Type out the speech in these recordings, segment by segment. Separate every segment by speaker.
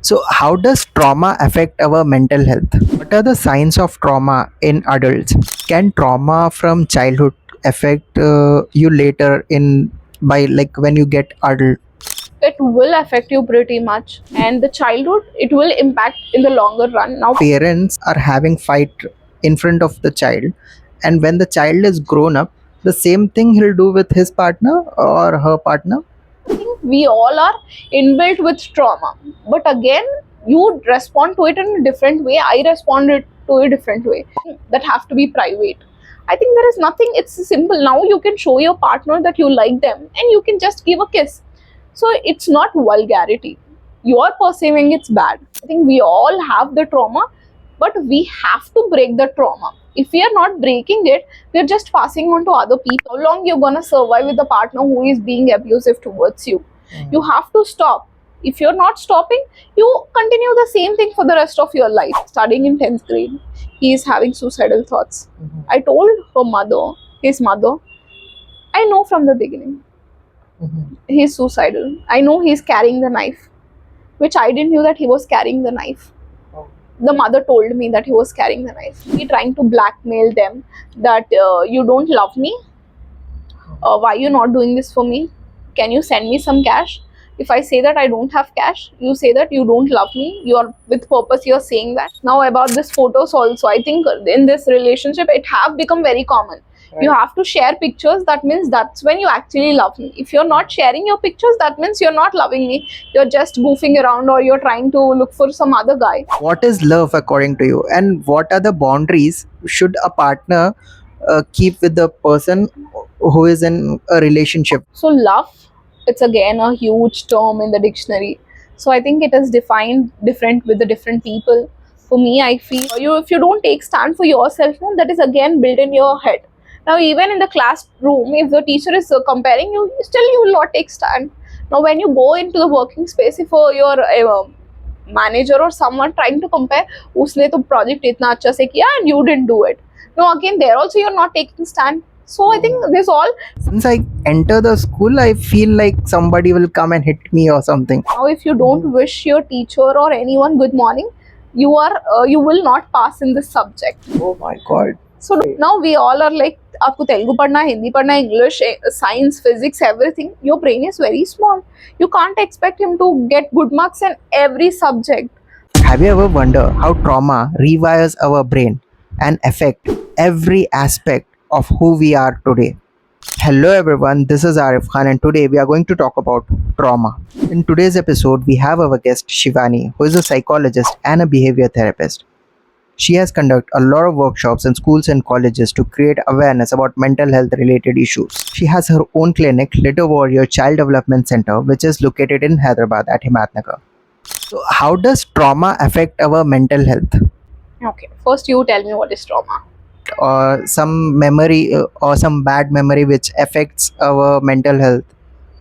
Speaker 1: So, how does trauma affect our mental health? What are the signs of trauma in adults? Can trauma from childhood affect you later in by like when you get adult?
Speaker 2: It will affect you pretty much, and the childhood, it will impact in the longer run. Now
Speaker 1: Parents are having fight in front of the child, and when the child is grown up, the same thing he'll do with his partner or her partner.
Speaker 2: I think we all are inbuilt with trauma, but again, you respond to it in a different way. I responded to a different way. That have to be private. I think there is nothing, it's simple. Now you can show your partner that you like them and you can just give a kiss. So it's not vulgarity. You are perceiving it's bad. I think we all have the trauma, but we have to break the trauma. If we are not breaking it, we're just passing on to other people. How long you're gonna survive with a partner who is being abusive towards you? You have to stop. If you're not stopping, you continue the same thing for the rest of your life. Studying in 10th grade, he is having suicidal thoughts. I told her mother, his mother, I know from the beginning he's suicidal. I know he's carrying the knife, which I didn't know that he was carrying the knife. The mother told me that he was carrying the knife. He trying to blackmail them that you don't love me. Why you not doing this for me? Can you send me some cash? If I say that I don't have cash, you say that you don't love me. You're with purpose. You're saying that. Now about this photos also, I think in this relationship it have become very common. You have to share pictures. That means that's when you actually love me. If you're not sharing your pictures, that means you're not loving me. You're just goofing around or you're trying to look for some other guy.
Speaker 1: What is love according to you, and what are the boundaries should a partner keep with the person who is in a relationship?
Speaker 2: So love, it's again a huge term in the dictionary. So I think it is defined different with the different people. For me, I feel you, if you don't take stand for yourself, no, that is again built in your head. Now even in the classroom, if the teacher is comparing you, still you will not take stand. Now when you go into the working space, if your manager or someone trying to compare, उसने तो project इतना अच्छा से किया and you didn't do it. Now again there also you're not taking stand. So I think this all.
Speaker 1: Since I enter the school, I feel like somebody will come and hit me or something.
Speaker 2: Now, if you don't wish your teacher or anyone good morning, you will not pass in this subject.
Speaker 1: Oh my god.
Speaker 2: So now we all are like, आपको तेलुगु पढ़ना है, हिंदी पढ़ना है, English, science, physics, everything. Your brain is very small. You can't expect him to get good marks in every subject.
Speaker 1: Have you ever wondered how trauma rewires our brain and affect every aspect of who we are today? Hello everyone, this is Arif Khan and today we are going to talk about trauma. In today's episode, we have our guest Shivani, who is a psychologist and a behavior therapist. She has conducted a lot of workshops in schools and colleges to create awareness about mental health related issues. She has her own clinic, Little Warrior Child Development Center, which is located in Hyderabad at Himatnagar. So, how does trauma affect our mental health?
Speaker 2: Okay, first you tell me what is trauma.
Speaker 1: Or some memory or some bad memory which affects our mental health?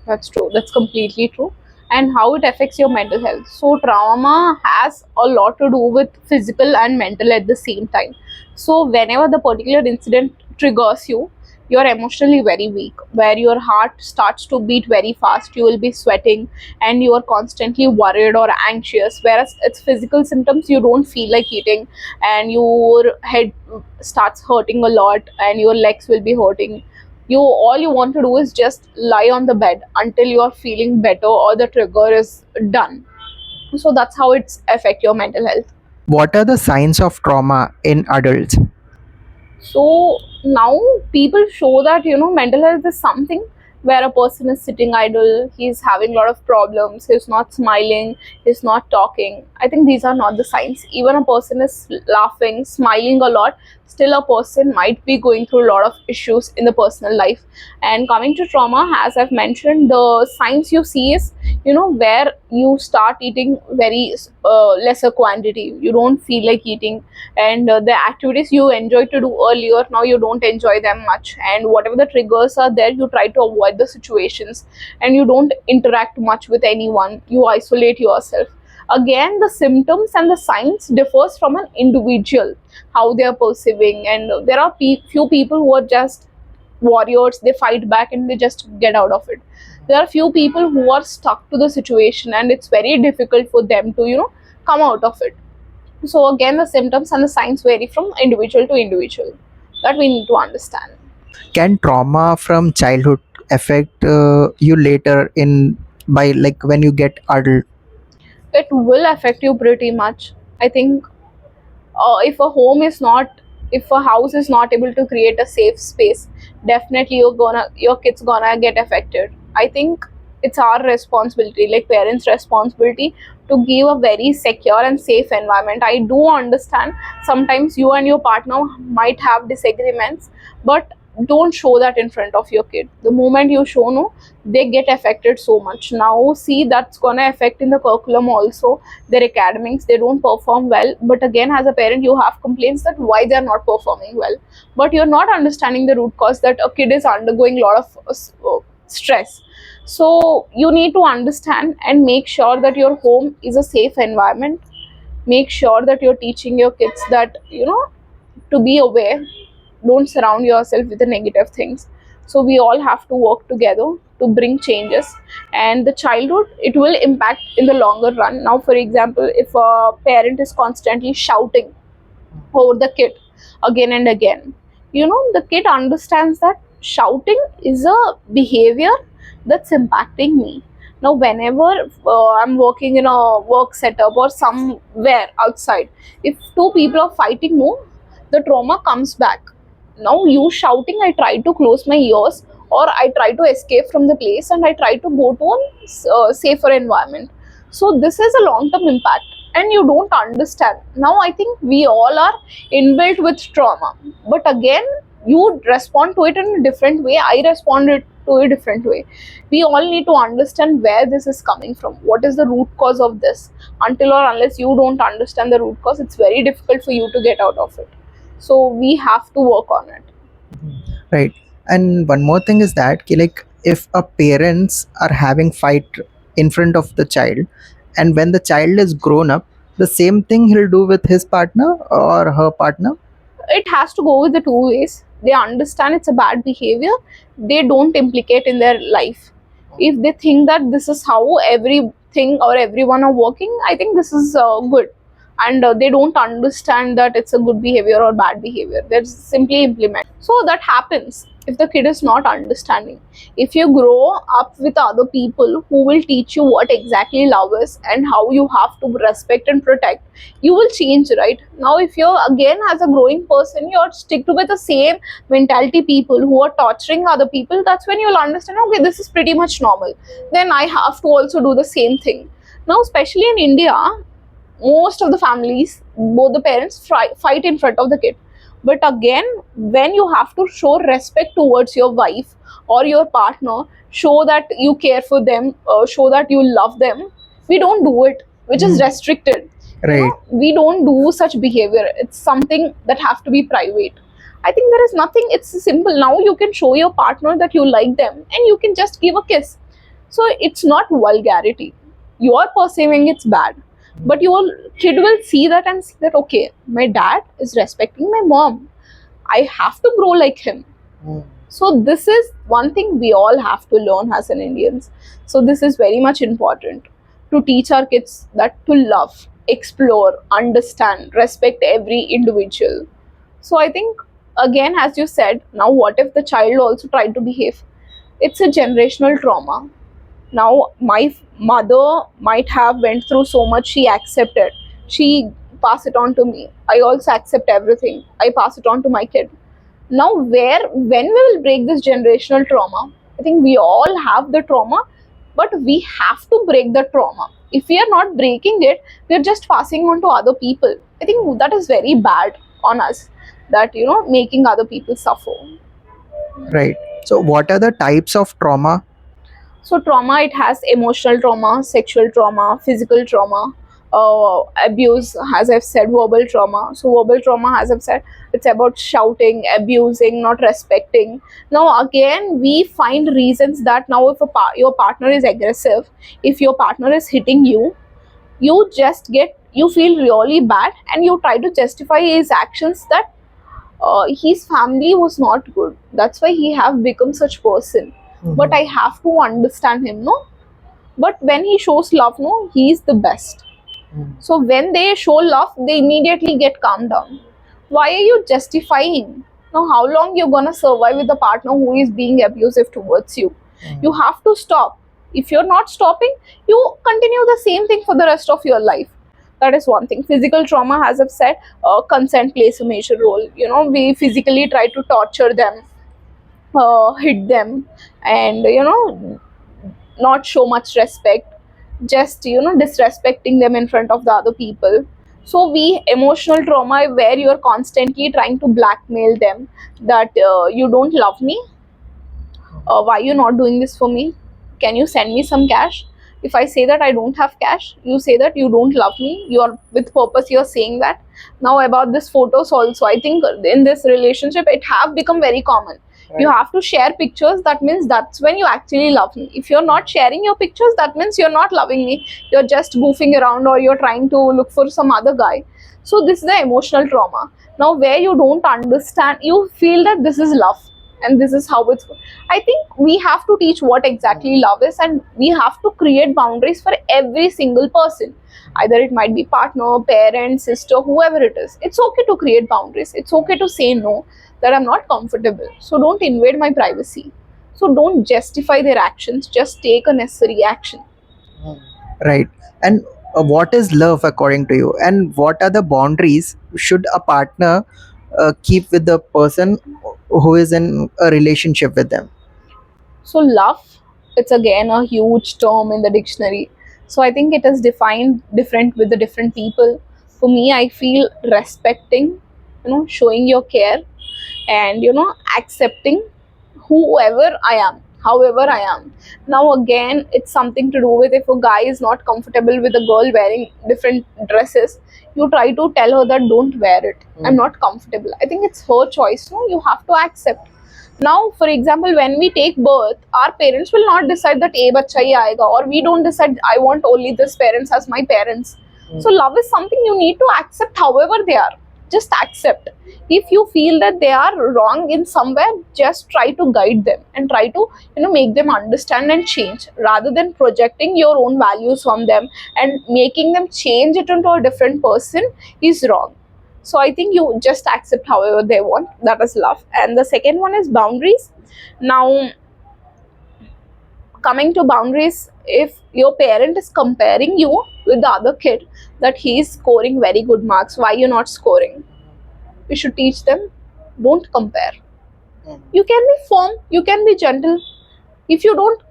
Speaker 2: That's true. That's completely true. And how it affects your mental health. So, trauma has a lot to do with physical and mental at the same time. So, whenever the particular incident triggers you, you're emotionally very weak, where your heart starts to beat very fast, you will be sweating, and you are constantly worried or anxious. Whereas it's physical symptoms, you don't feel like eating, and your head starts hurting a lot, and your legs will be hurting. You, all you want to do is just lie on the bed until you are feeling better or the trigger is done. So that's how it's affect your mental health.
Speaker 1: What are the signs of trauma in adults?
Speaker 2: So now people show that mental health is something where a person is sitting idle, he's having a lot of problems, he's not smiling, he's not talking. I think these are not the signs. Even a person is laughing, smiling a lot, still a person might be going through a lot of issues in the personal life. And coming to trauma, as I've mentioned, the signs you see is where you start eating very lesser quantity, you don't feel like eating, and the activities you enjoyed to do earlier, now you don't enjoy them much, and whatever the triggers are there, you try to avoid the situations, and you don't interact much with anyone, you isolate yourself. Again, the symptoms and the signs differs from an individual, how they are perceiving, and there are few people who are just warriors, they fight back and they just get out of it. There are few people who are stuck to the situation, and it's very difficult for them to come out of it. So again, the symptoms and the signs vary from individual to individual, that we need to understand.
Speaker 1: Can trauma from childhood affect you later in by like when you get adult?
Speaker 2: It will affect you pretty much. I think if a home is not, if a house is not able to create a safe space, definitely your kids gonna get affected. I think it's our responsibility, like parents responsibility, to give a very secure and safe environment. I do understand sometimes you and your partner might have disagreements, but don't show that in front of your kid. The moment you show, no, they get affected so much. Now see, that's gonna affect in the curriculum also, their academics, they don't perform well. But again, as a parent, you have complaints that why they are not performing well, but you're not understanding the root cause, that a kid is undergoing a lot of stress. So you need to understand and make sure that your home is a safe environment. Make sure that you're teaching your kids that to be aware. Don't surround yourself with the negative things. So we all have to work together to bring changes. And the childhood, it will impact in the longer run. Now, for example, if a parent is constantly shouting over the kid again and again, the kid understands that shouting is a behavior that's impacting me. Now whenever I'm working in a work setup or somewhere outside, if two people are fighting, no, the trauma comes back. Now you shouting, I try to close my ears, or I try to escape from the place, and I try to go to a safer environment. So this is a long term impact, and you don't understand. Now I think we all are inbuilt with trauma, but again, you respond to it in a different way, I responded to a different way. We all need to understand where this is coming from, what is the root cause of this. Until or unless you don't understand the root cause, it's very difficult for you to get out of it. So we have to work on it.
Speaker 1: Right. And one more thing is that like if a parents are having fight in front of the child, and when the child is grown up, the same thing he'll do with his partner or her partner.
Speaker 2: It has to go with the two ways. They understand it's a bad behavior, they don't implicate in their life. If they think that this is how everything or everyone are working, I think this is good. And they don't understand that it's a good behavior or bad behavior, they simply implement. So that happens if the kid is not understanding. If you grow up with other people who will teach you what exactly love is and how you have to respect and protect, you will change, right? Now if you're again as a growing person, you're stick to with the same mentality people who are torturing other people, that's when you'll understand, okay, this is pretty much normal, then I have to also do the same thing. Now especially in India, most of the families, both the parents fight in front of the kid. But again, when you have to show respect towards your wife or your partner, show that you care for them, show that you love them, we don't do it, which is restricted.
Speaker 1: Right.
Speaker 2: We don't do such behavior, it's something that have to be private. I think there is nothing, it's simple. Now you can show your partner that you like them, and you can just give a kiss. So it's not vulgarity, you are perceiving it's bad, but your kid will see that and see that, okay, my dad is respecting my mom, I have to grow like him. So this is one thing we all have to learn as an Indians. So this is very much important, to teach our kids that to love, explore, understand, respect every individual. So I think, again, as you said, now what if the child also tried to behave? It's a generational trauma. Now my mother might have went through so much, she accepted, she passed it on to me, I also accept everything, I pass it on to my kid. Now when we will break this generational trauma? I think we all have the trauma, but we have to break the trauma. If we are not breaking it, we are just passing on to other people. I think that is very bad on us, that making other people suffer.
Speaker 1: Right. So what are the types of trauma?
Speaker 2: So trauma, it has emotional trauma, sexual trauma, physical trauma, abuse, as I've said, verbal trauma. So verbal trauma, as I've said, it's about shouting, abusing, not respecting. Now again, we find reasons that now if your partner is aggressive, if your partner is hitting you, you feel really bad, and you try to justify his actions that his family was not good. That's why he have become such person. but I have to understand him, no? But when he shows love, no, he is the best. So when they show love, they immediately get calmed down. Why are you justifying? Now, how long you're gonna survive with a partner who is being abusive towards you? You have to stop. If you're not stopping, you continue the same thing for the rest of your life. That is one thing. Physical trauma, as I've said, consent plays a major role. You know, we physically try to torture them, hit them, and not show much respect, just disrespecting them in front of the other people. So we emotional trauma where you're constantly trying to blackmail them that you don't love me, why you not doing this for me, can you send me some cash. If I say that I don't have cash, you say that you don't love me, you're with purpose, you're saying that. Now about this photos also, I think in this relationship it have become very common. You have to share pictures, that means that's when you actually love me. If you're not sharing your pictures, that means you're not loving me, you're just goofing around or you're trying to look for some other guy. So this is the emotional trauma. Now where you don't understand, you feel that this is love and this is how it's. I think we have to teach what exactly love is, and we have to create boundaries for every single person. Either it might be partner, parent, sister, whoever it is. It's okay to create boundaries. It's okay to say no, that I'm not comfortable. So don't invade my privacy. So don't justify their actions. Just take a necessary action.
Speaker 1: Right. And what is love according to you? And what are the boundaries should a partner keep with the person who is in a relationship with them?
Speaker 2: So love, it's again a huge term in the dictionary. So I think it is defined different with the different people. For me, I feel respecting, showing your care, and accepting whoever I am, however I am. Now again, it's something to do with if a guy is not comfortable with a girl wearing different dresses, you try to tell her that don't wear it. I'm not comfortable. I think it's her choice. No, you have to accept. Now, for example, when we take birth, our parents will not decide that a bacha hi aayega, or we don't decide I want only this parents as my parents. So love is something you need to accept however they are. Just accept. If you feel that they are wrong in somewhere, just try to guide them and try to make them understand and change, rather than projecting your own values on them and making them change it into a different person is wrong. So I think you just accept however they want. That is love. And the second one is boundaries. Now, coming to boundaries, if your parent is comparing you with the other kid, that he is scoring very good marks, why you're not scoring, we should teach them, don't compare. You can be firm, you can be gentle. If you don't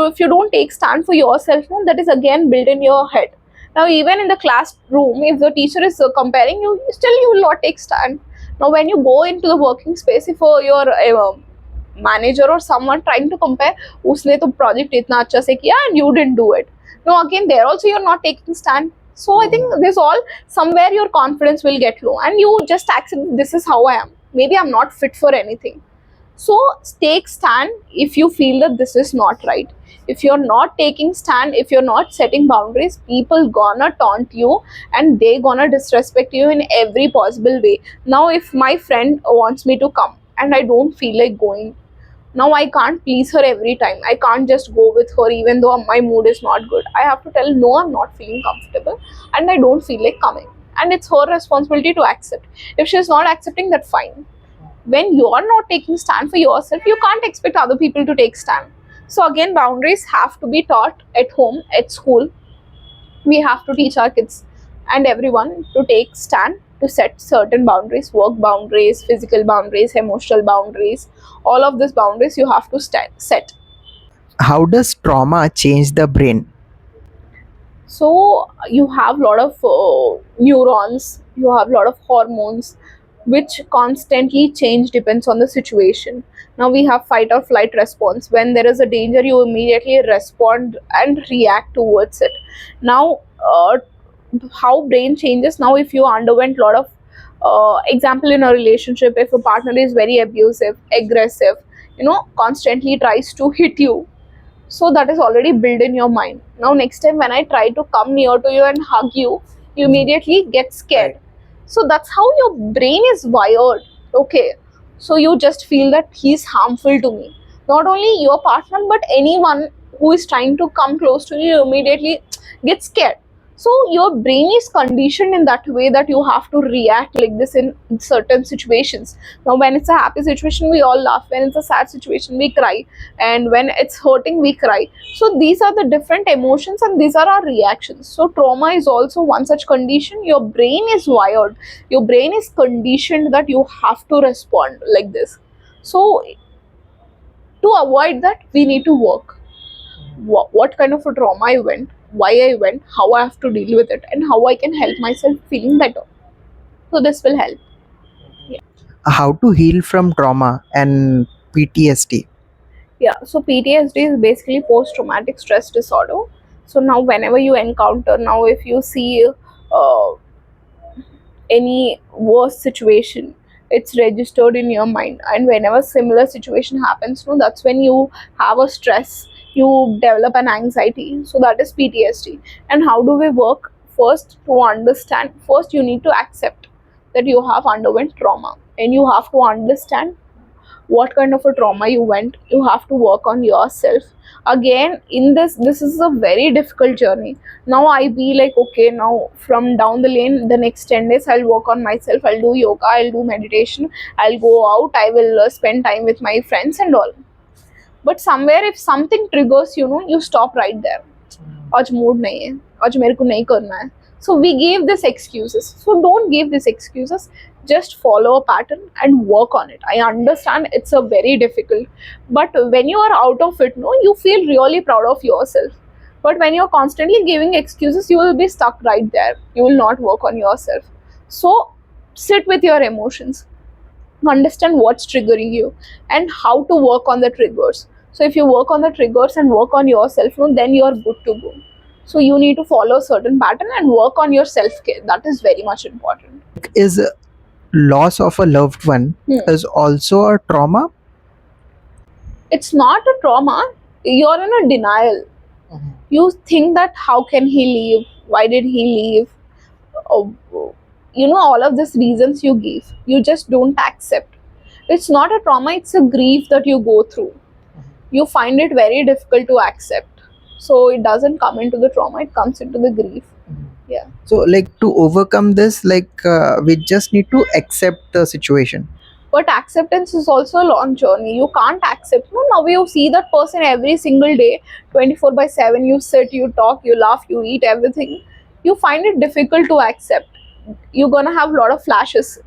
Speaker 2: if you don't take stand for yourself, no, that is again built in your head. Now even in the classroom, if the teacher is comparing you, still you will not take stand. Now when you go into the working space, if your manager or someone trying to compare, उसने तो project इतना अच्छा से किया and you didn't do it, no, again there also you're not taking stand. So I think this all, somewhere your confidence will get low and you just accept this is how I am, maybe I'm not fit for anything. So take stand if you feel that this is not right. If you're not taking stand, if you're not setting boundaries, people gonna taunt you and they gonna disrespect you in every possible way. Now if my friend wants me to come and I don't feel like going, now I can't please her every time. I can't just go with her even though my mood is not good. I have to tell no, I'm not feeling comfortable and I don't feel like coming, and it's her responsibility to accept. If she's not accepting, that fine. When you're not taking stand for yourself, you can't expect other people to take stand. So again, boundaries have to be taught at home, at school. We have to teach our kids and everyone to take stand, to set certain boundaries, work boundaries, physical boundaries, emotional boundaries. All of these boundaries you have to set.
Speaker 1: How does trauma change the brain?
Speaker 2: So you have a lot of neurons, you have a lot of hormones which constantly change depends on the situation. Now we have fight or flight response. When there is a danger, you immediately respond and react towards it. Now how brain changes, now if you underwent a lot of example in a relationship, if a partner is very abusive, aggressive, constantly tries to hit you, so that is already built in your mind. Now next time when I try to come near to you and hug you, you immediately get scared. So that's how your brain is wired. Okay, so you just feel that he's harmful to me. Not only your partner, but anyone who is trying to come close to you immediately gets scared. So your brain is conditioned in that way that you have to react like this in certain situations. Now when it's a happy situation, we all laugh. When it's a sad situation, we cry. And when it's hurting, we cry. So these are the different emotions and these are our reactions. So trauma is also one such condition. Your brain is wired, your brain is conditioned that you have to respond like this. So to avoid that, we need to work. What kind of a trauma I went, why I went, how I have to deal with it, and how I can help myself feeling better. So this will help.
Speaker 1: How to heal from trauma and PTSD?
Speaker 2: Yeah, so PTSD is basically post traumatic stress disorder. So now whenever you encounter, now if you see uh, any worse situation, it's registered in your mind, and whenever similar situation happens, no, that's when you have a stress, you develop an anxiety. So that is PTSD. And how do we work? First, to understand, first you need to accept that you have underwent trauma, and you have to understand what kind of a trauma you went. You have to work on yourself. Again, in this is a very difficult journey. Now I be like, okay, now from down the lane, the next 10 days I'll work on myself, I'll do yoga, I'll do meditation, I'll go out, I will spend time with my friends and all. But somewhere if something triggers, you stop right there. आज mood नहीं है, आज मेरे को नहीं करना है. So we give these excuses. So don't give these excuses. Just follow a pattern and work on it. I understand it's a very difficult, but when you are out of it, no, you feel really proud of yourself. But when you're constantly giving excuses, you will be stuck right there. You will not work on yourself. So sit with your emotions, understand what's triggering you and how to work on the triggers. So if you work on the triggers and work on yourself, no, then you're good to go. So you need to follow a certain pattern and work on your self-care. That is very much important.
Speaker 1: Is loss of a loved one is also a trauma?
Speaker 2: It's not a trauma. You're in a denial. You think that how can he leave? Why did he leave? Oh, all of these reasons you give. You just don't accept. It's not a trauma, it's a grief that you go through. You find it very difficult to accept. So it doesn't come into the trauma, it comes into the grief. Yeah.
Speaker 1: So like to overcome this, we just need to accept the situation.
Speaker 2: But acceptance is also a long journey. You can't accept. No, now you see that person every single day, 24/7. You sit, you talk, you laugh, you eat everything. You find it difficult to accept. You're gonna have a lot of flashes.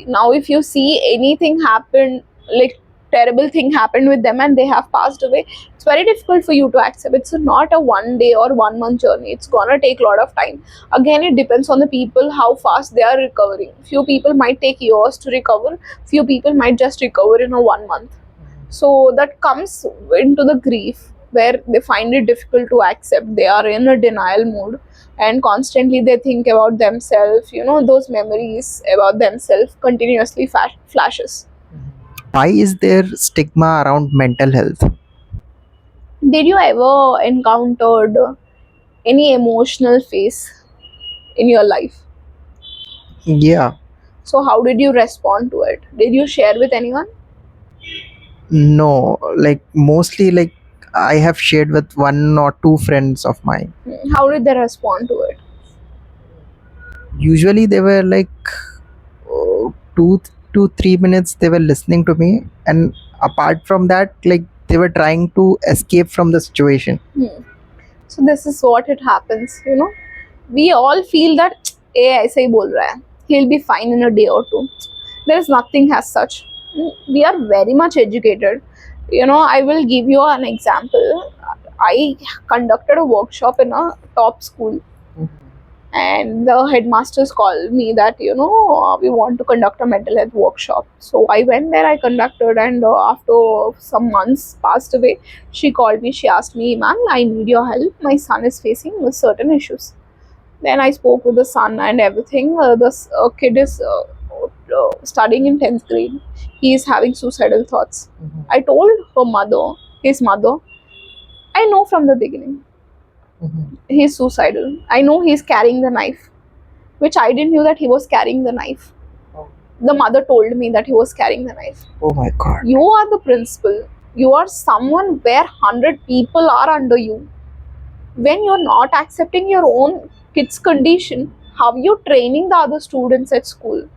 Speaker 2: Now if you see anything happen, like terrible thing happened with them and they have passed away, it's very difficult for you to accept. It's not a 1 day or 1 month journey. It's gonna take a lot of time. Again, it depends on the people how fast they are recovering. Few people might take years to recover, few people might just recover in a 1 month. So that comes into the grief where they find it difficult to accept. They are in a denial mode and constantly they think about themselves, those memories about themselves continuously flashes.
Speaker 1: Why is there stigma around mental health?
Speaker 2: Did you ever encountered any emotional phase in your life?
Speaker 1: Yeah.
Speaker 2: So how did you respond to it? Did you share with anyone?
Speaker 1: No, mostly I have shared with one or two friends of mine.
Speaker 2: How did they respond to it?
Speaker 1: Usually they were 2 to 3 minutes they were listening to me, and apart from that, they were trying to escape from the situation.
Speaker 2: So this is what it happens, We all feel that, ऐसे ही बोल रहा है. He'll be fine in a day or two. There is nothing as such. We are very much educated. I will give you an example. I conducted a workshop in a top school, and the headmasters called me that we want to conduct a mental health workshop. So I went there, I conducted, and after some months passed away, she called me, she asked me, ma'am, I need your help, my son is facing certain issues. Then I spoke with the son and everything. This kid is studying in 10th grade. He is having suicidal thoughts. I told his mother, I know from the beginning he's suicidal. I know he's carrying the knife, which I didn't know that he was carrying the knife. The mother told me that he was carrying the knife.
Speaker 1: Oh my god.
Speaker 2: You are the principal. You are someone where 100 people are under you. When you're not accepting your own kid's condition, how are you training the other students at school?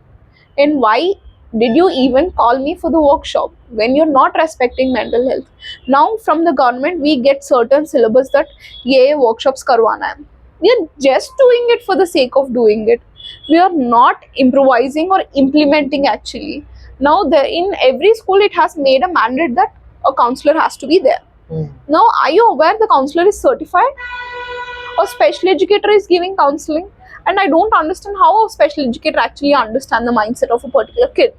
Speaker 2: And why did you even call me for the workshop when you're not respecting mental health? Now from the government we get certain syllabus that ये workshops करवाना है. We are just doing it for the sake of doing it. We are not improvising or implementing actually. Now in every school it has made a mandate that a counselor has to be there. Now are you aware the counselor is certified? A special educator is giving counseling, and I don't understand how a special educator actually understand the mindset of a particular kid.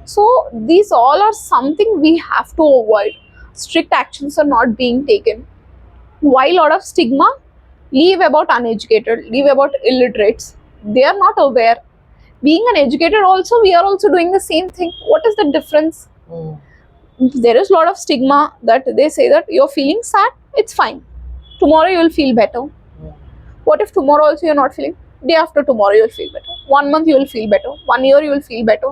Speaker 2: So these all are something we have to avoid. Strict actions are not being taken. Why a lot of stigma? Leave about uneducated, leave about illiterates. They are not aware. Being an educated also, we are also doing the same thing. What is the difference? There is a lot of stigma that they say that you're feeling sad, it's fine. Tomorrow you will feel better. What if tomorrow also you're not feeling? Day after tomorrow you'll feel better. 1 month you will feel better. 1 year you will feel better.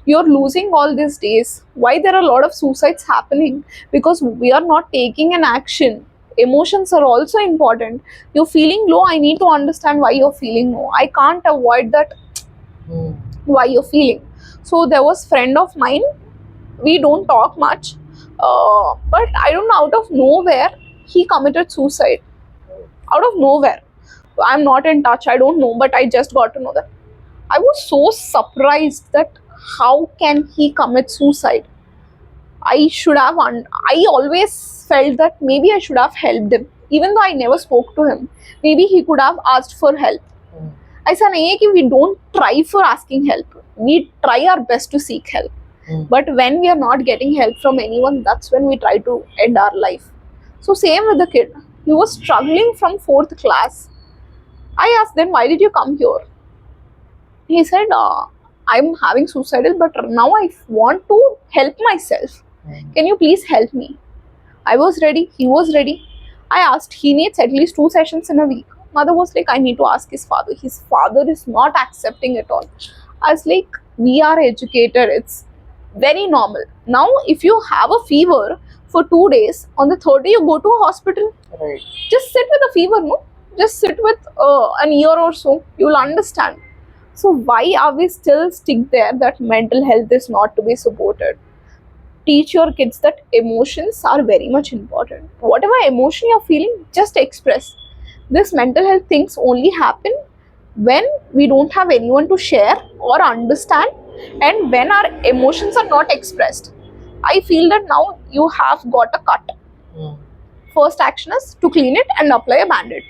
Speaker 2: You're losing all these days. Why there are a lot of suicides happening? Because we are not taking an action. Emotions are also important. You're feeling low, I need to understand why you're feeling low. I can't avoid that why you're feeling. So there was friend of mine, we don't talk much, but I don't know, out of nowhere he committed suicide. Out of nowhere. I'm not in touch, I don't know, but I just got to know that. I was so surprised that how can he commit suicide. I should have I always felt that maybe I should have helped him, even though I never spoke to him. Maybe he could have asked for help. ऐसा नहीं है कि we don't try for asking help. We try our best to seek help. But when we are not getting help from anyone, that's when we try to end our life. So same with the kid. He was struggling from 4th class. I asked them, why did you come here? He said, I'm having suicidal, but now I want to help myself. Can you please help me? I was ready. He was ready. I asked, he needs at least 2 sessions in a week. Mother was like, I need to ask his father. His father is not accepting at all. I was like, we are educated. It's very normal. Now, if you have a fever for 2 days, on the 3rd day you go to a hospital.
Speaker 1: Right.
Speaker 2: Just sit with a fever, no? Just sit with an year or so. You will understand. So why are we still stick there that mental health is not to be supported? Teach your kids that emotions are very much important. Whatever emotion you're feeling, just express. This mental health things only happen when we don't have anyone to share or understand, and when our emotions are not expressed. I feel that now you have got a cut. First action is to clean it and apply a band-aid.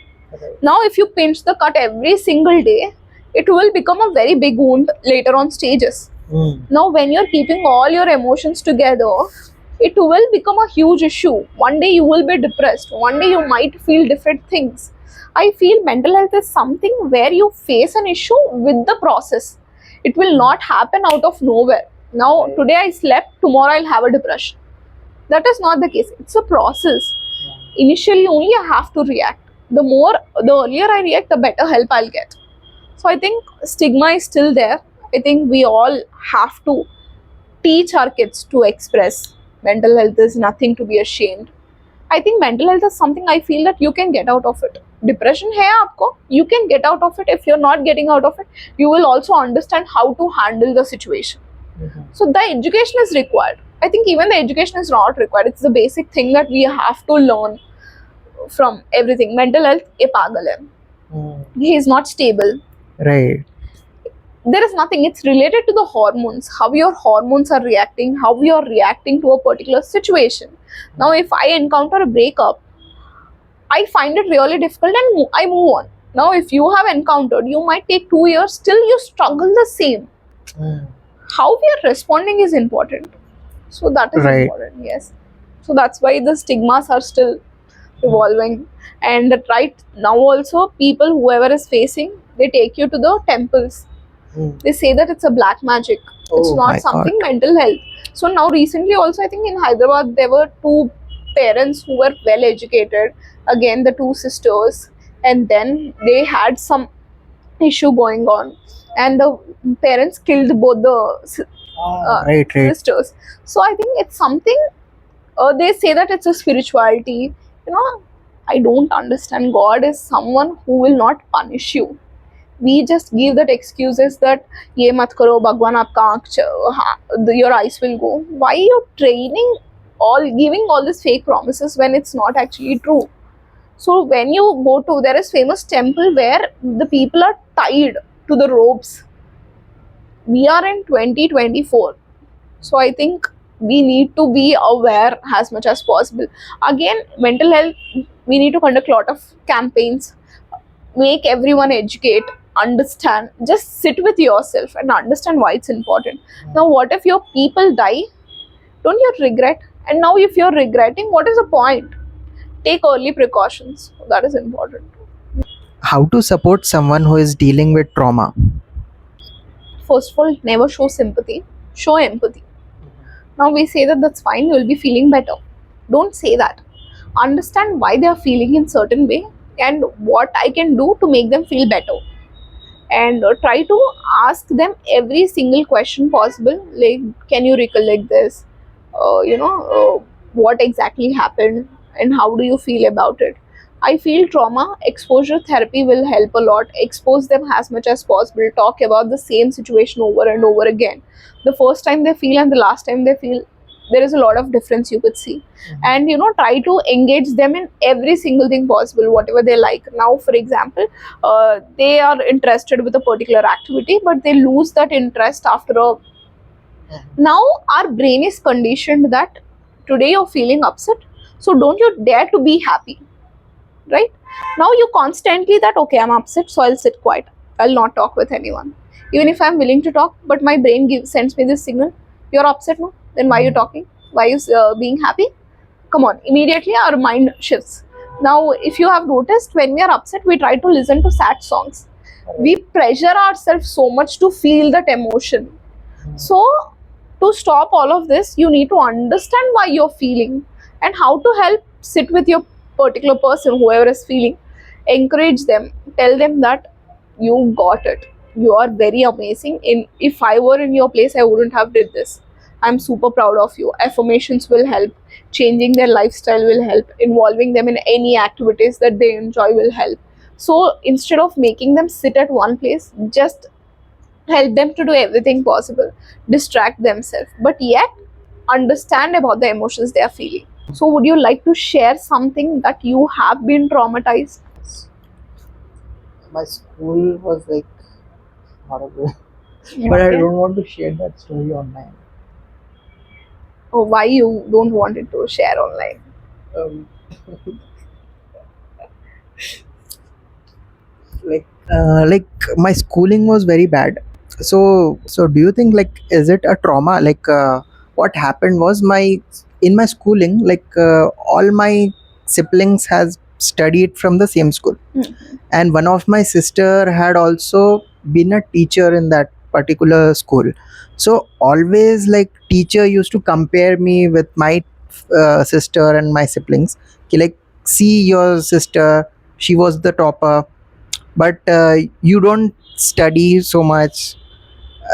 Speaker 2: Now if you pinch the cut every single day, it will become a very big wound later on stages. Now when you're keeping all your emotions together, it will become a huge issue. One day you will be depressed, one day you might feel different things. I feel mental health is something where you face an issue with the process. It will not happen out of nowhere. Now today I slept, tomorrow I'll have a depression. That is not the case. It's a process. Initially only I have to react. The earlier I react, the better help I'll get. So I think stigma is still there. I think we all have to teach our kids to express. Mental health is nothing to be ashamed. I think mental health is something I feel that you can get out of it. Depression hai aapko, you can get out of it. If you're not getting out of it, you will also understand how to handle the situation. So the education is required. I think even the education is not required. It's the basic thing that we have to learn from everything. Mental health, ye pagal hai. He is not stable.
Speaker 1: Right.
Speaker 2: There is nothing. It's related to the hormones, how your hormones are reacting, how you're reacting to a particular situation. Now if I encounter a breakup, I find it really difficult and I move on. Now if you have encountered, you might take 2 years, still you struggle the same. How we are responding is important. So that is
Speaker 1: Right.
Speaker 2: important, yes. So that's why the stigmas are still revolving. And that right now also, people, whoever is facing, they take you to the temples. They say that it's a black magic. It's
Speaker 1: Oh my
Speaker 2: not something mental health. So now recently also, I think in Hyderabad, there were 2 parents who were well educated. Again, the 2 sisters. And then they had some issue going on. And the parents killed both the
Speaker 1: Right.
Speaker 2: sisters. So I think it's something They say that it's a spirituality. You know, I don't understand. God is someone who will not punish you. We just give that excuses that ye mat karo bhagwan aapka your eyes will go. Why are you training all, giving all these fake promises when it's not actually true? So when you go to, there is famous temple where the people are tied to the ropes. We are in 2024, so I think we need to be aware as much as possible. Again, mental health, we need to conduct a lot of campaigns, make everyone educate, understand, just sit with yourself and understand why it's important. Now what if your people die? Don't you regret? And now if you're regretting, what is the point? Take early precautions, that is important.
Speaker 1: How to support someone who is dealing with trauma?
Speaker 2: First of all, never show sympathy, show empathy. Now we say that that's fine, you'll be feeling better. Don't say that. Understand why they are feeling in certain way and what I can do to make them feel better. And try to ask them every single question possible, like, can you recollect this? What exactly happened and how do you feel about it? I feel trauma exposure therapy will help a lot. Expose them as much as possible, talk about the same situation over and over again. The first time they feel and the last time they feel, there is a lot of difference you could see. And try to engage them in every single thing possible, whatever they like. Now for example, they are interested with a particular activity but they lose that interest after a, now our brain is conditioned that today you're feeling upset, so don't you dare to be happy, right? Now you constantly that, okay, I'm upset, so I'll sit quiet, I'll not talk with anyone, even if I'm willing to talk, but my brain sends me this signal, you're upset, no, then why are you talking, why are you being happy? Come on, immediately our mind shifts. Now if you have noticed, when we are upset we try to listen to sad songs, we pressure ourselves so much to feel that emotion. So to stop all of this, you need to understand why you're feeling and how to help. Sit with your particular person, whoever is feeling, encourage them, tell them that you got it, you are very amazing. In if I were in your place, I wouldn't have did this. I'm super proud of you. Affirmations will help. Changing their lifestyle will help. Involving them in any activities that they enjoy will help. So instead of making them sit at one place, just help them to do everything possible, distract themselves, but yet understand about the emotions they are feeling. So would you like to share something that you have been traumatized?
Speaker 3: My school was like horrible, but I
Speaker 2: Okay.
Speaker 3: don't want to share that story online.
Speaker 2: Oh, why you don't want it to share online?
Speaker 3: Um,
Speaker 1: Like my schooling was very bad. So do you think, like, is it a trauma? Like, what happened was, my in my schooling, like, all my siblings has studied from the same school, and one of my sister had also been a teacher in that particular school. So always, like, teacher used to compare me with my sister and my siblings. Like, see your sister, she was the topper, but you don't study so much,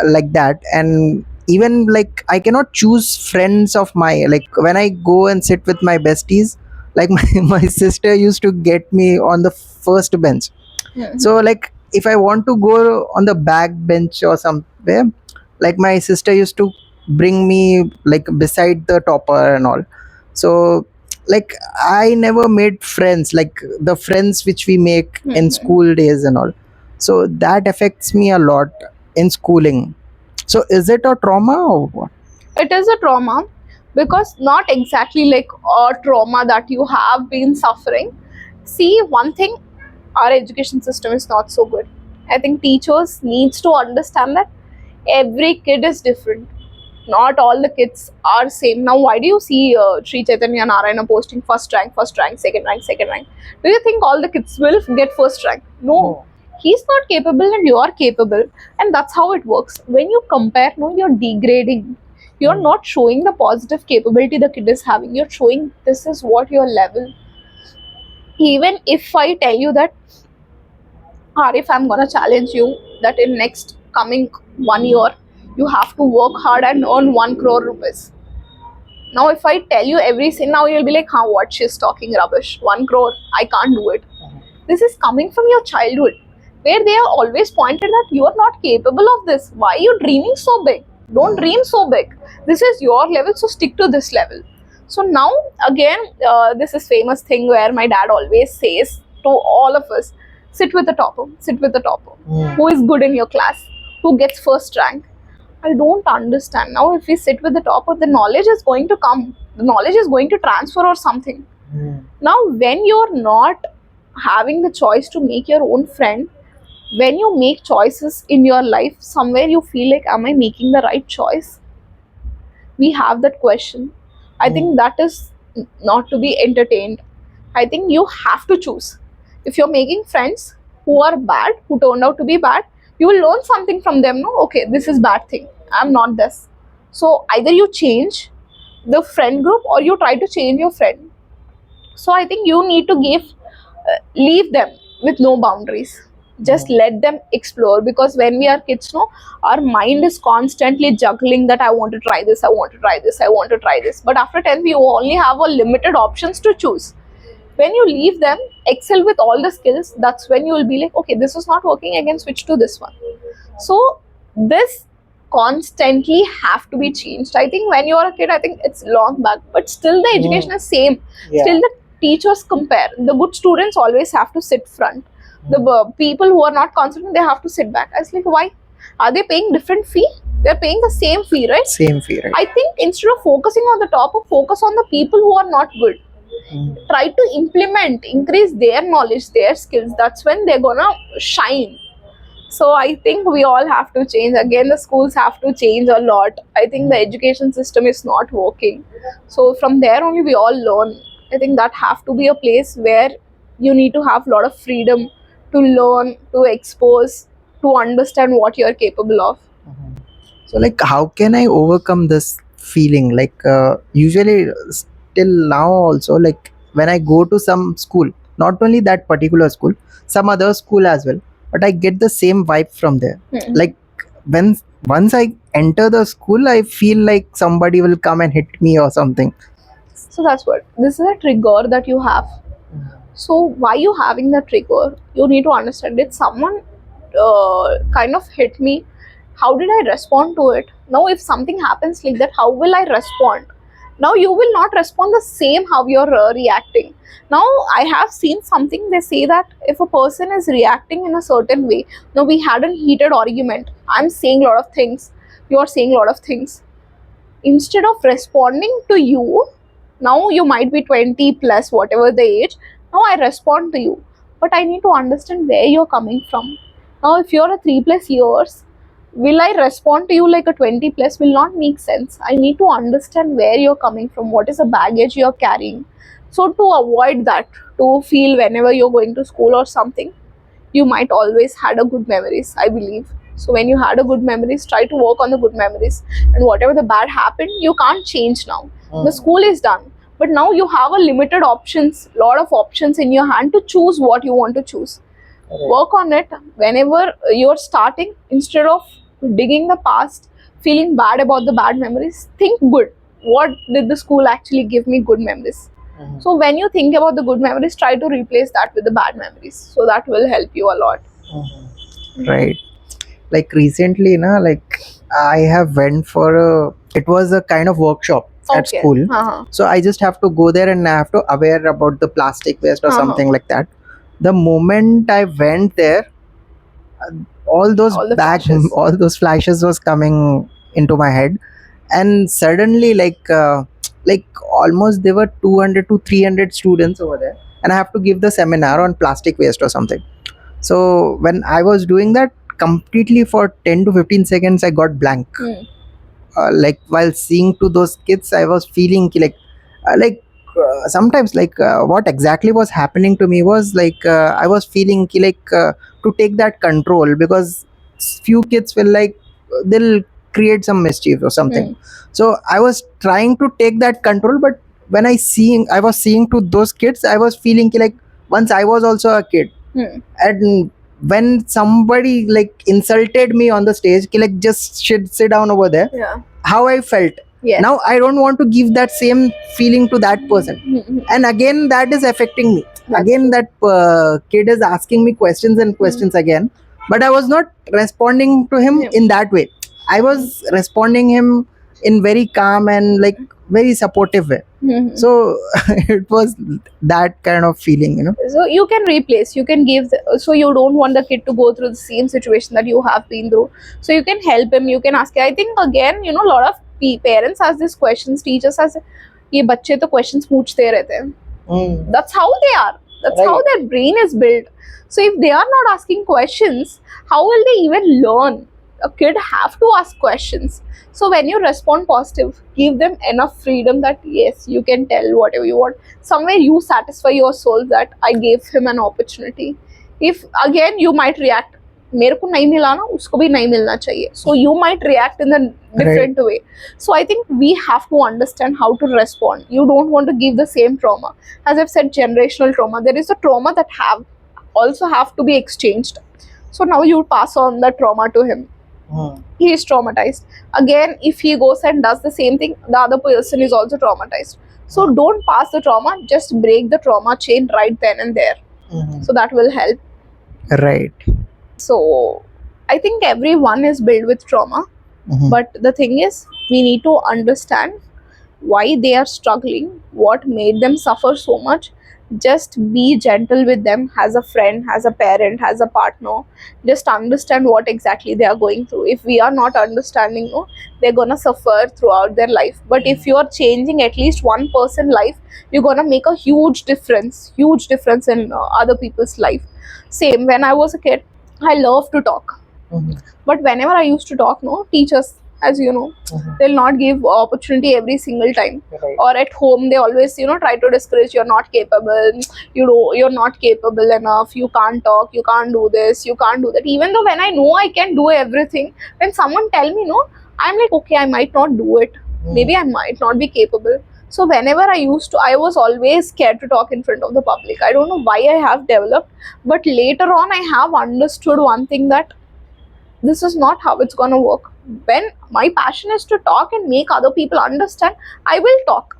Speaker 1: like that. And even, like, I cannot choose friends of my, like, when I go and sit with my besties, like, my sister used to get me on the first bench. So, like, if I want to go on the back bench or somewhere, like, my sister used to bring me, like, beside the topper and all. So, like, I never made friends, like the friends which we make in school days and all. So that affects me a lot in schooling. So is it a trauma or what?
Speaker 2: It is a trauma, because not exactly like a trauma that you have been suffering. See, one thing, our education system is not so good. I think teachers needs to understand that every kid is different. Not all the kids are same. Now why do you see Sri Chaitanya Narayana posting first rank, second rank? Do you think all the kids will get first rank? No.
Speaker 3: no.
Speaker 2: He's not capable and you are capable, and that's how it works. When you compare, no, you're degrading. You're not showing the positive capability the kid is having. You're showing this is what your level. Even if I tell you that, Arif, I'm gonna challenge you that in next coming 1 year, you have to work hard and earn 1 crore rupees. Now if I tell you every sin, now you'll be like, huh, what, she's talking rubbish. 1 crore, I can't do it. This is coming from your childhood, where they are always pointed that you are not capable of this. Why are you dreaming so big? Don't dream so big. This is your level, so stick to this level. So now again, this is famous thing where my dad always says to all of us, sit with the topper, sit with the topper. Who is good in your class? Who gets first rank? I don't understand. Now if we sit with the topper, the knowledge is going to come. The knowledge is going to transfer or something. Now when you're not having the choice to make your own friend, when you make choices in your life, somewhere you feel like, am I making the right choice? We have that question. I think that is not to be entertained. I think you have to choose. If you're making friends who are bad, who turned out to be bad, you will learn something from them. No, okay, this is bad thing. I'm not this. So either you change the friend group or you try to change your friend. So I think you need to leave them with no boundaries. Just let them explore, because when we are kids, no, our mind is constantly juggling that I want to try this, I want to try this, I want to try this. But after 10th, we only have a limited options to choose. When you leave them excel with all the skills, that's when you will be like, okay, this is not working, I can switch to this one. So this constantly have to be changed. I think when you are a kid, I think it's long back, but still the education is same.
Speaker 3: Yeah.
Speaker 2: Still the teachers compare. The good students always have to sit front. The people who are not confident, they have to sit back. I was like, why? Are they paying different fee? They're paying the same fee, right?
Speaker 1: Same fee, right?
Speaker 2: I think instead of focusing on the top, focus on the people who are not good. Try to implement, increase their knowledge, their skills. That's when they're gonna shine. So I think we all have to change. Again, the schools have to change a lot. I think the education system is not working. So from there only we all learn. I think that have to be a place where you need to have a lot of freedom to learn, to expose, to understand what you're capable of.
Speaker 1: So, like, how can I overcome this feeling? Like, usually, still now, also, like, when I go to some school, not only that particular school, some other school as well, but I get the same vibe from there. Like, when once I enter the school, I feel like somebody will come and hit me or something.
Speaker 2: So that's what. This is a trigger that you have. So why you having that trigger? You need to understand. Did someone kind of hit me? How did I respond to it? Now, if something happens like that, how will I respond? Now you will not respond the same how you're reacting. Now I have seen something. They say that if a person is reacting in a certain way, now we had a heated argument. I'm saying a lot of things. You're saying a lot of things. Instead of responding to you, now you might be 20 plus, whatever the age. Now I respond to you, but I need to understand where you're coming from. Now, if you're a 3 plus years, will I respond to you like a 20 plus? Will not make sense. I need to understand where you're coming from, what is the baggage you're carrying. So, to avoid that, to feel whenever you're going to school or something, you might always had a good memories, I believe. So when you had a good memories, try to work on the good memories, and whatever the bad happened, you can't change now. The school is done, but now you have a limited options, lot of options in your hand to choose what you want to choose. Work on it. Whenever you're starting, instead of digging the past, feeling bad about the bad memories, think good. What did the school actually give me good memories? So when you think about the good memories, try to replace that with the bad memories. So that will help you a lot.
Speaker 1: Right. Like recently, na, like I have went for it was a kind of workshop at
Speaker 2: Okay.
Speaker 1: school.
Speaker 2: Uh-huh.
Speaker 1: So I just have to go there and I have to aware about the plastic waste or
Speaker 2: Uh-huh.
Speaker 1: something like that. The moment I went there, all those
Speaker 2: All the flashes.
Speaker 1: all those flashes was coming into my head, and suddenly, like almost there were 200 to 300 students over there, and I have to give the seminar on plastic waste or something. So when I was doing that, completely for 10 to 15 seconds I got blank. Like while seeing to those kids, I was feeling ki sometimes what exactly was happening to me was I was feeling ki to take that control, because few kids will they'll create some mischief or something. So I was trying to take that control, but when I was seeing to those kids, I was feeling ki once I was also a kid, and when somebody insulted me on the stage ki just sit down over there,
Speaker 2: Yeah.
Speaker 1: how I felt,
Speaker 2: Yes.
Speaker 1: Now I don't want to give that same feeling to that person,
Speaker 2: Mhm.
Speaker 1: and again that is affecting me.
Speaker 2: That's
Speaker 1: Again,
Speaker 2: true.
Speaker 1: that kid is asking me questions and questions again, but I was not responding to him
Speaker 2: Yeah.
Speaker 1: in that way. I was responding him in very calm and like very supportive way.
Speaker 2: Mhm.
Speaker 1: So it was that kind of feeling, you know.
Speaker 2: So you can replace, you can give so you don't want the kid to go through the same situation that you have been through, so you can help him, you can ask. I think again, you know, a lot of parents ask these questions, teachers ask, ये बच्चे तो questions पूछते रहते हैं.
Speaker 3: Mm.
Speaker 2: That's how they are, that's how
Speaker 3: Right.
Speaker 2: their brain is built. So if they are not asking questions, how will they even learn? A kid have to ask questions. So when you respond positive, give them enough freedom that yes, you can tell whatever you want. Somewhere you satisfy your soul that I gave him an opportunity. If again you might react, मेरे को नहीं मिला ना, उसको भी नहीं मिलना चाहिए, so you might react in a different way. So I think we have to understand how to respond. You don't want to give the same trauma. As I've said, generational trauma, there is a trauma that have to be exchanged. So now you pass on the trauma to him.
Speaker 3: Mm.
Speaker 2: He is traumatized. Again, if he goes and does the same thing, the other person is also traumatized. So don't pass the trauma, just break the trauma chain right then and there.
Speaker 3: Mhm.
Speaker 2: So that will help.
Speaker 1: Right.
Speaker 2: So I think everyone is built with trauma,
Speaker 1: Mhm.
Speaker 2: but the thing is, we need to understand why they are struggling, what made them suffer so much. Just be gentle with them as a friend, as a parent, as a partner. Just understand what exactly they are going through. If we are not understanding, no, they're gonna suffer throughout their life. But if you are changing at least one person's life, you're gonna make a huge difference in other people's life. Same, when I was a kid, I love to talk,
Speaker 3: Mhm.
Speaker 2: but whenever I used to talk, no, teachers, as you know,
Speaker 3: Mhm.
Speaker 2: they'll not give opportunity every single time.
Speaker 3: Right.
Speaker 2: Or at home, they always, you know, try to discourage. You're not capable. You know, you're not capable enough. You can't talk. You can't do this. You can't do that. Even though when I know I can do everything, when someone tell me no, I'm like, okay, I might not do it. Maybe I might not be capable. So whenever I was always scared to talk in front of the public. I don't know why I have developed, but later on, I have understood one thing, that this is not how it's gonna work. When my passion is to talk and make other people understand, I will talk.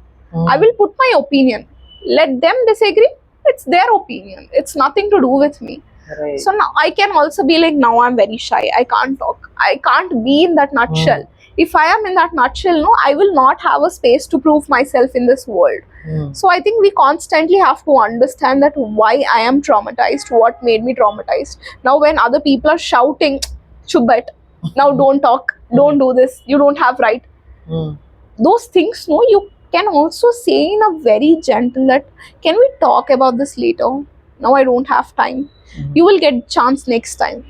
Speaker 2: I will put my opinion. Let them disagree. It's their opinion. It's nothing to do with me.
Speaker 3: Right.
Speaker 2: So now I can also be like, now I'm very shy. I can't talk. I can't be in that nutshell. If I am in that nutshell, no, I will not have a space to prove myself in this world.
Speaker 3: Mm.
Speaker 2: So I think we constantly have to understand that why I am traumatized, what made me traumatized. Now when other people are shouting, Chubat, now don't talk, don't do this, you don't have right.
Speaker 3: Mm.
Speaker 2: Those things, no, you can also say in a very gentle that, can we talk about this later? Now I don't have time. You will get chance next time.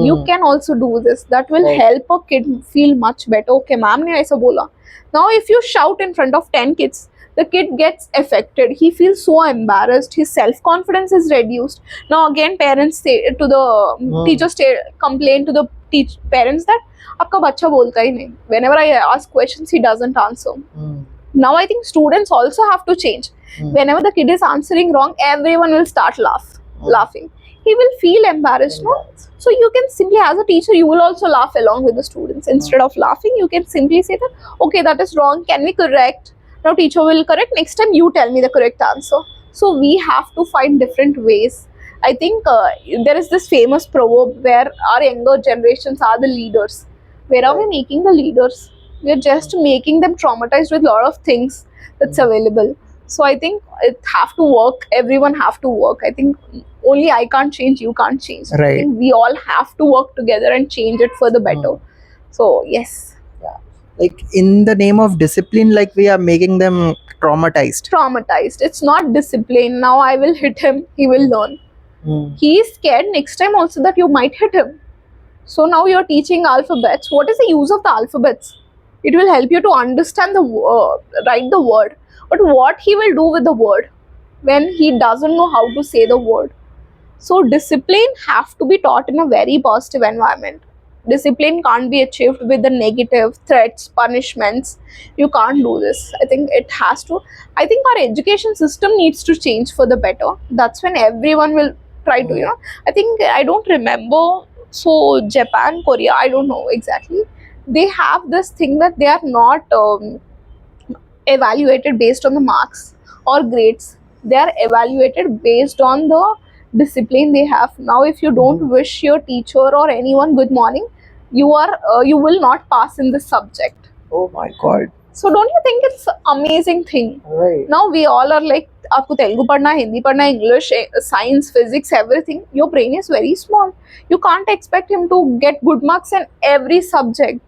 Speaker 2: You
Speaker 3: Mm.
Speaker 2: can also do this. That will
Speaker 3: Right.
Speaker 2: help a kid feel much better. Okay, ma'am ने ऐसा बोला. Now if you shout in front of 10 kids, the kid gets affected. He feels so embarrassed. His self-confidence is reduced. Now again, parents say to the teachers complain to the parents that आपका बच्चा बोलता ही नहीं. Whenever I ask questions, he doesn't answer.
Speaker 3: Mm.
Speaker 2: Now I think students also have to change. Whenever the kid is answering wrong, everyone will start laughing. He will feel embarrassed, no? So you can simply, as a teacher, you will also laugh along with the students. Instead of laughing, you can simply say that, okay, that is wrong. Can we correct? Now teacher will correct. Next time you tell me the correct answer. So we have to find different ways. I think there is this famous proverb where our younger generations are the leaders. Where are we making the leaders? We are just making them traumatized with a lot of things that's available. So I think it have to work. Everyone have to work. I think only I can't change, you can't change. I
Speaker 1: Right.
Speaker 2: think we all have to work together and change it for the better. So yes,
Speaker 1: Like in the name of discipline, like we are making them traumatized.
Speaker 2: traumatized. It's not discipline. Now I will hit him. He will learn.
Speaker 3: Mm.
Speaker 2: He is scared next time also that you might hit him. So now you're teaching alphabets. What is the use of the alphabets? It will help you to understand the write the word. But what he will do with the word when he doesn't know how to say the word? So discipline have to be taught in a very positive environment. Discipline can't be achieved with the negative threats, punishments. You can't do this. I think it has to. I think our education system needs to change for the better. That's when everyone will try to, you know. I think I don't remember. So Japan, Korea, I don't know exactly. They have this thing that they are not evaluated based on the marks or grades. They are evaluated based on the discipline they have. Now, if you don't wish your teacher or anyone good morning, you will not pass in this subject.
Speaker 1: Oh my god.
Speaker 2: So don't you think it's amazing thing?
Speaker 3: Right.
Speaker 2: Now we all are like, आपको तेलुगु पढ़ना है, हिंदी पढ़ना है, English, science, physics, everything. Your brain is very small. You can't expect him to get good marks in every subject.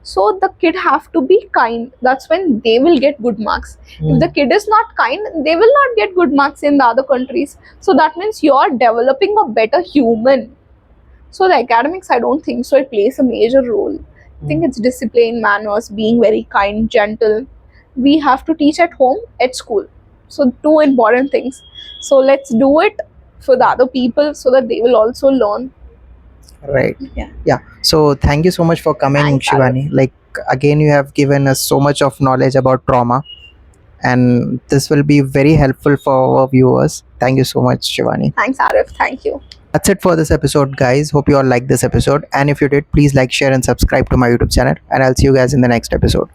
Speaker 2: So the kid have to be kind. That's when they will get good marks. If the kid is not kind, they will not get good marks in the other countries. So that means you are developing a better human. So the academics, I don't think so. It plays a major role. I think it's discipline, manners, being very kind, gentle. We have to teach at home, at school. So two important things. So let's do it for the other people so that they will also learn.
Speaker 1: Right.
Speaker 2: Yeah.
Speaker 1: So thank you so much for coming,
Speaker 2: Thanks,
Speaker 1: Shivani. Like again, you have given us so much of knowledge about trauma, and this will be very helpful for our viewers. Thank you so much, Shivani.
Speaker 2: Thanks, Arif. Thank you.
Speaker 1: That's it for this episode, guys. Hope you all liked this episode, and if you did, please like, share, and subscribe to my YouTube channel. And I'll see you guys in the next episode.